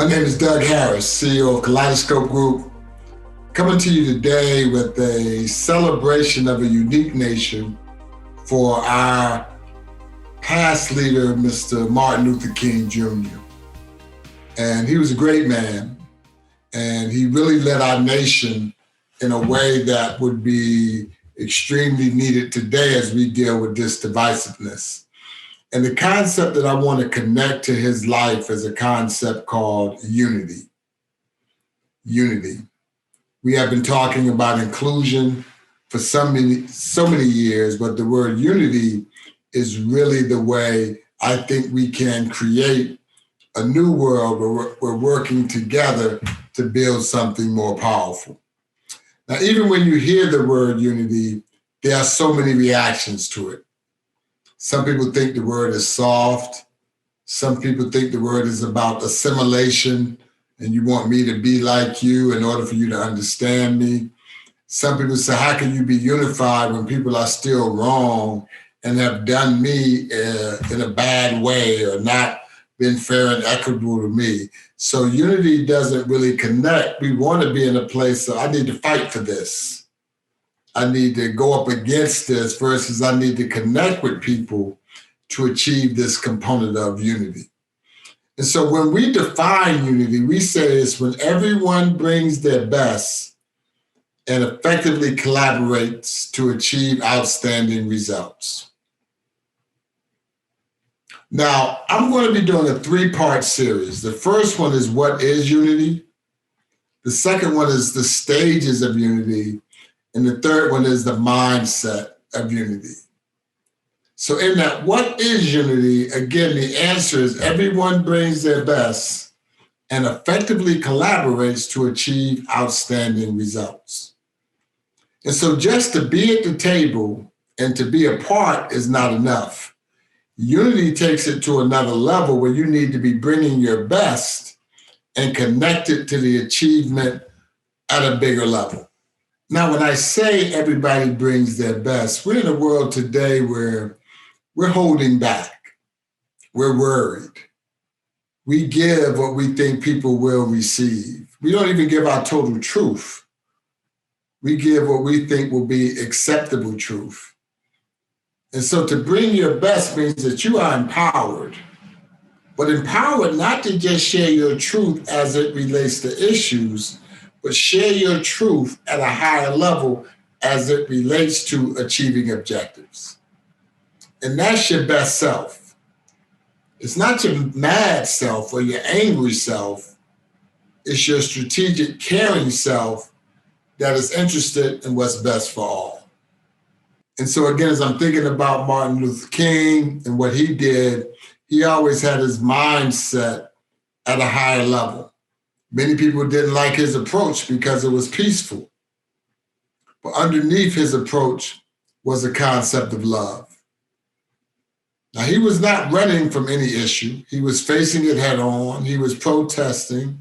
name is Doug Harris, CEO of Kaleidoscope Group, coming to you today with a celebration of a unique nation for our past leader, Mr. Martin Luther King Jr. And he was a great man, and he really led our nation in a way that would be extremely needed today as we deal with this divisiveness. And the concept that I want to connect to his life is a concept called unity. Unity. We have been talking about inclusion for so many years, but the word unity is really the way I think we can create a new world where we're working together to build something more powerful. Now, even when you hear the word unity, there are so many reactions to it. Some people think the word is soft. Some people think the word is about assimilation and you want me to be like you in order for you to understand me. Some people say, how can you be unified when people are still wrong and have done me in a bad way or not been fair and equitable to me? So unity doesn't really connect. We want to be in a place of, I need to fight for this. I need to go up against this versus I need to connect with people to achieve this component of unity. And so when we define unity, we say it's when everyone brings their best and effectively collaborates to achieve outstanding results. Now, I'm going to be doing a 3-part series. The first one is what is unity? The second one is the stages of unity. And the third one is the mindset of unity. So in that, what is unity? Again, the answer is everyone brings their best and effectively collaborates to achieve outstanding results. And so just to be at the table and to be a part is not enough. Unity takes it to another level where you need to be bringing your best and connect it to the achievement at a bigger level. Now, when I say everybody brings their best, we're in a world today where we're holding back. We're worried. We give what we think people will receive. We don't even give our total truth. We give what we think will be acceptable truth. And so to bring your best means that you are empowered, but empowered not to just share your truth as it relates to issues, but share your truth at a higher level as it relates to achieving objectives. And that's your best self. It's not your mad self or your angry self. It's your strategic, caring self that is interested in what's best for all. And so again, as I'm thinking about Martin Luther King and what he did, he always had his mindset at a higher level. Many people didn't like his approach because it was peaceful. But underneath his approach was a concept of love. Now, he was not running from any issue. He was facing it head on. He was protesting.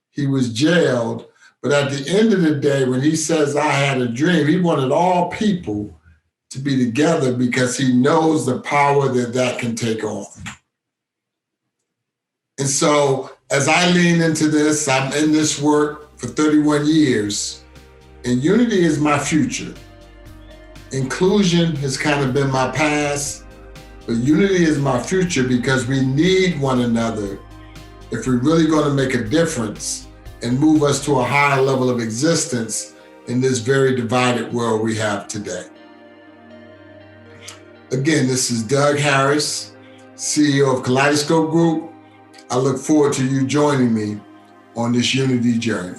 He was jailed. But at the end of the day, when he says, I had a dream, he wanted all people to be together because he knows the power that that can take on. And so as I lean into this, I'm in this work for 31 years, and unity is my future. Inclusion has kind of been my past, but unity is my future because we need one another if we're really going to make a difference and move us to a higher level of existence in this very divided world we have today. Again, this is Doug Harris, CEO of Kaleidoscope Group. I look forward to you joining me on this unity journey.